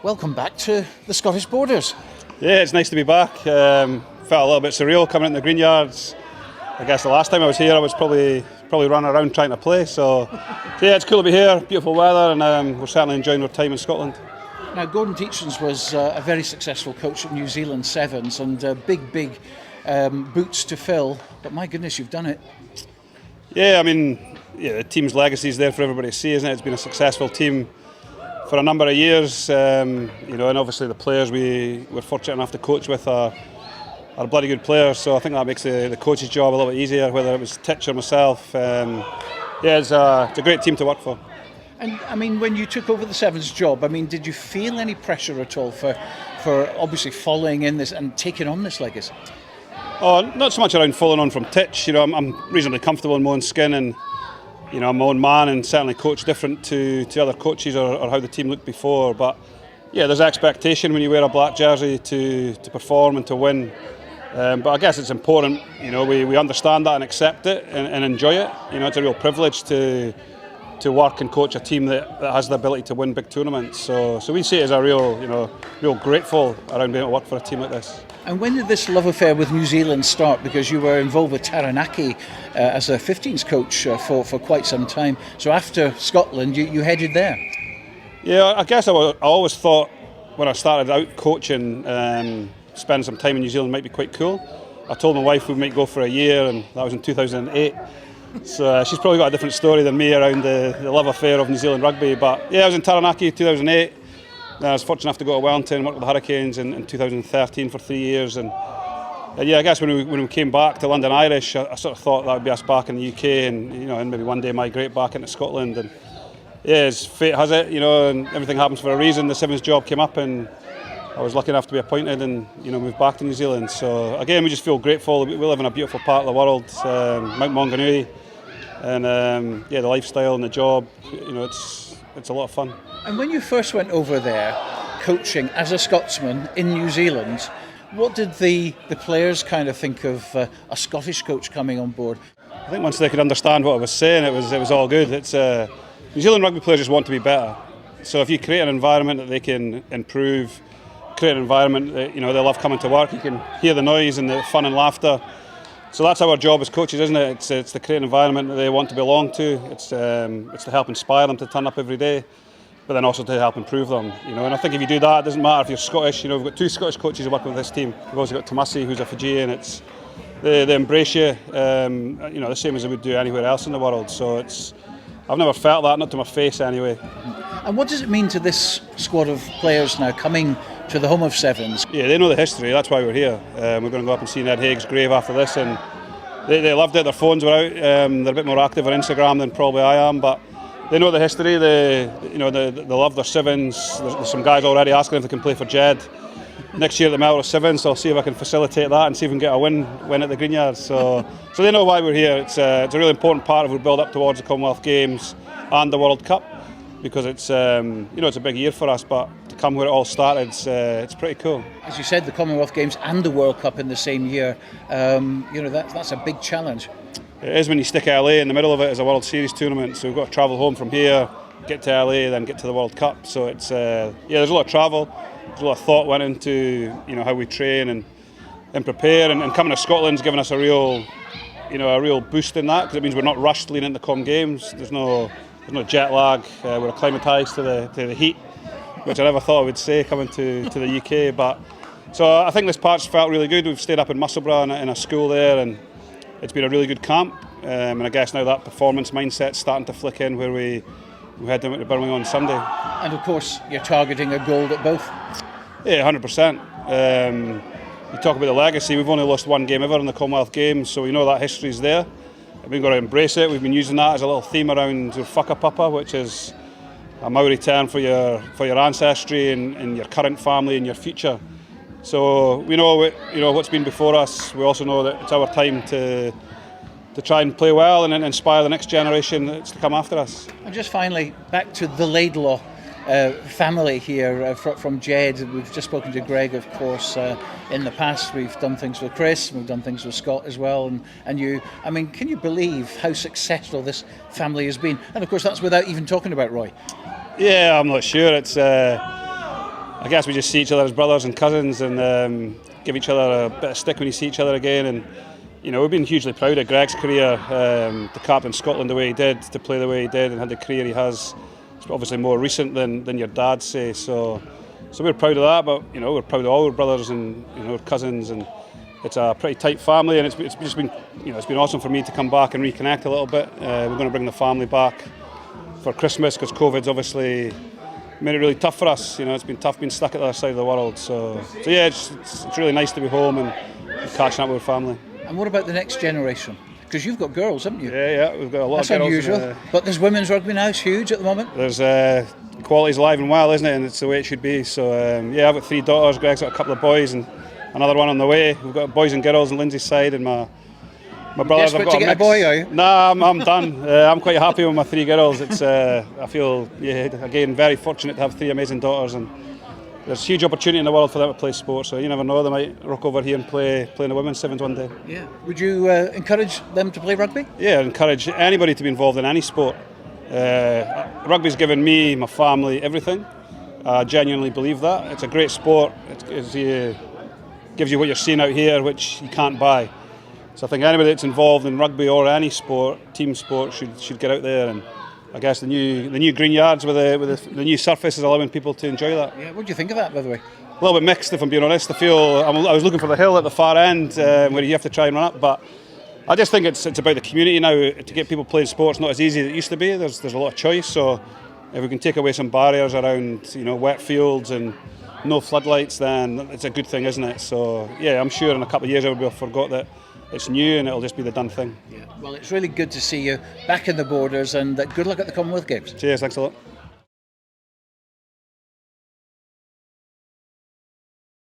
Welcome back to the Scottish borders. Yeah, it's nice to be back. Felt a little bit surreal coming into the Greenyards. I guess the last time I was here, I was probably running around trying to play. So yeah, it's cool to be here. Beautiful weather, and we're certainly enjoying our time in Scotland. Now, Gordon Teachins was a very successful coach at New Zealand Sevens, and big boots to fill. But my goodness, you've done it. Yeah, I mean, the team's legacy is there for everybody to see, isn't it? It's been a successful team for a number of years, and obviously the players we were fortunate enough to coach with are bloody good players. So I think that makes the coach's job a little bit easier, whether it was Titch or myself. It's a great team to work for. And I mean, when you took over the Sevens job, I mean, did you feel any pressure at all for obviously following in this and taking on this legacy? Oh, not so much around following on from Titch. I'm reasonably comfortable in my own skin, and I'm my own man, and certainly coach different to other coaches or how the team looked before. But yeah, there's expectation when you wear a black jersey to perform and to win. But I guess it's important, we understand that and accept it and enjoy it. It's a real privilege to work and coach a team that has the ability to win big tournaments. So we see it as a real grateful around being able to work for a team like this. And when did this love affair with New Zealand start? Because you were involved with Taranaki as a 15s coach for quite some time. So after Scotland, you headed there. Yeah, I guess I always thought when I started out coaching, spending some time in New Zealand might be quite cool. I told my wife we might go for a year, and that was in 2008. So she's probably got a different story than me around the love affair of New Zealand rugby. But yeah, I was in Taranaki 2008. I was fortunate enough to go to Wellington and work with the Hurricanes in 2013 for 3 years. And yeah, I guess when we came back to London Irish, I sort of thought that would be us back in the UK, and maybe one day migrate back into Scotland. And yeah, as fate has it, and everything happens for a reason. The Sevens job came up, and I was lucky enough to be appointed and moved back to New Zealand. So again, we just feel grateful. We live in a beautiful part of the world, Mount Maunganui, and the lifestyle and the job. It's a lot of fun. And when you first went over there, coaching as a Scotsman in New Zealand, what did the players kind of think of a Scottish coach coming on board? I think once they could understand what I was saying, it was all good. It's New Zealand rugby players just want to be better. So if you create an environment that they can improve, create an environment that they love coming to work, you can hear the noise and the fun and laughter. So that's our job as coaches, isn't it? It's to create an environment that they want to belong to. It's to help inspire them to turn up every day, but then also to help improve them. And I think if you do that, it doesn't matter if you're Scottish. We've got 2 Scottish coaches who work with this team. We've also got Tomasi, who's a Fijian. They embrace you, the same as they would do anywhere else in the world. So I've never felt that, not to my face anyway. And what does it mean to this squad of players now coming to the home of Sevens? Yeah, they know the history, that's why we're here. We're going to go up and see Ned Haig's grave after this, and they loved it. Their phones were out. They're a bit more active on Instagram than probably I am, but they know the history. They love their Sevens. There's some guys already asking if they can play for Jed next year at the Melrose Sevens, so I'll see if I can facilitate that and see if we can get a win at the Greenyards. So they know why we're here. It's a really important part of our build up towards the Commonwealth Games and the World Cup, because it's a big year for us, but to come where it all started, it's pretty cool. As you said, the Commonwealth Games and the World Cup in the same year, that's a big challenge. It is when you stick LA in the middle of it as a World Series tournament, so we've got to travel home from here, get to LA, then get to the World Cup. So it's there's a lot of travel, there's a lot of thought went into how we train and prepare, and coming to Scotland's given us a real boost in that, because it means we're not rushed leading into the Com Games. There's no jet lag. We're acclimatised to the heat, which I never thought I would say coming to the UK. But so I think this part's felt really good. We've stayed up in Musselburgh in a school there, and it's been a really good camp. And I guess now that performance mindset's starting to flick in, where we head down to Birmingham on Sunday. And of course, you're targeting a gold at both. Yeah, 100%. You talk about the legacy. We've only lost 1 game ever in the Commonwealth Games, so we know that history's there. We've got to embrace it. We've been using that as a little theme around Whakapapa, which is a Maori term for your ancestry and your current family and your future. So we know what's been before us. We also know that it's our time to try and play well and inspire the next generation that's to come after us. And just finally, back to the Laidlaw family here from Jed. We've just spoken to Greg, of course. In the past, we've done things with Chris, we've done things with Scott as well, and you. I mean, can you believe how successful this family has been? And of course, that's without even talking about Roy. Yeah, I'm not sure. It's I guess we just see each other as brothers and cousins, and give each other a bit of stick when you see each other again. And we've been hugely proud of Greg's career, to captain Scotland the way he did, to play the way he did, and had the career he has. It's obviously more recent than your dad, say. So we're proud of that, but we're proud of all our brothers and cousins, and it's a pretty tight family, and it's just been it's been awesome for me to come back and reconnect a little bit. We're going to bring the family back for Christmas because COVID's obviously made it really tough for us. It's been tough being stuck at the other side of the world. So yeah, it's really nice to be home and catching up with our family. And what about the next generation? Because you've got girls, haven't you? Yeah, we've got a lot That's of girls. Unusual. But there's women's rugby now, it's huge at the moment. There's quality's alive and well, isn't it? And it's the way it should be. So yeah, I've got 3 daughters. Greg's got a couple of boys and another one on the way. We've got boys and girls on Lindsay's side, and my brothers. Desperate to get a boy, are you? Nah, I'm done. I'm quite happy with my 3 girls. It's I feel again very fortunate to have 3 amazing daughters, and there's huge opportunity in the world for them to play sport. So you never know, they might rock over here and play in the women's sevens one day. Yeah. Would you encourage them to play rugby? Yeah, encourage anybody to be involved in any sport. Rugby's given me, my family, everything. I genuinely believe that. It's a great sport. It gives you what you're seeing out here, which you can't buy. So I think anybody that's involved in rugby or any sport, team sport, should get out there. And I guess the new Greenyards with the new surface is allowing people to enjoy that. Yeah, what do you think of that, by the way? A little bit mixed, if I'm being honest. I was looking for the hill at the far end where you have to try and run up, but I just think it's about the community now. To get people playing sports not as easy as it used to be. There's a lot of choice, so if we can take away some barriers around wet fields and no floodlights, then it's a good thing, isn't it? So yeah, I'm sure in a couple of years everybody will forget that it's new and it'll just be the done thing. Yeah. Well, it's really good to see you back in the borders, and good luck at the Commonwealth Games. Cheers, thanks a lot.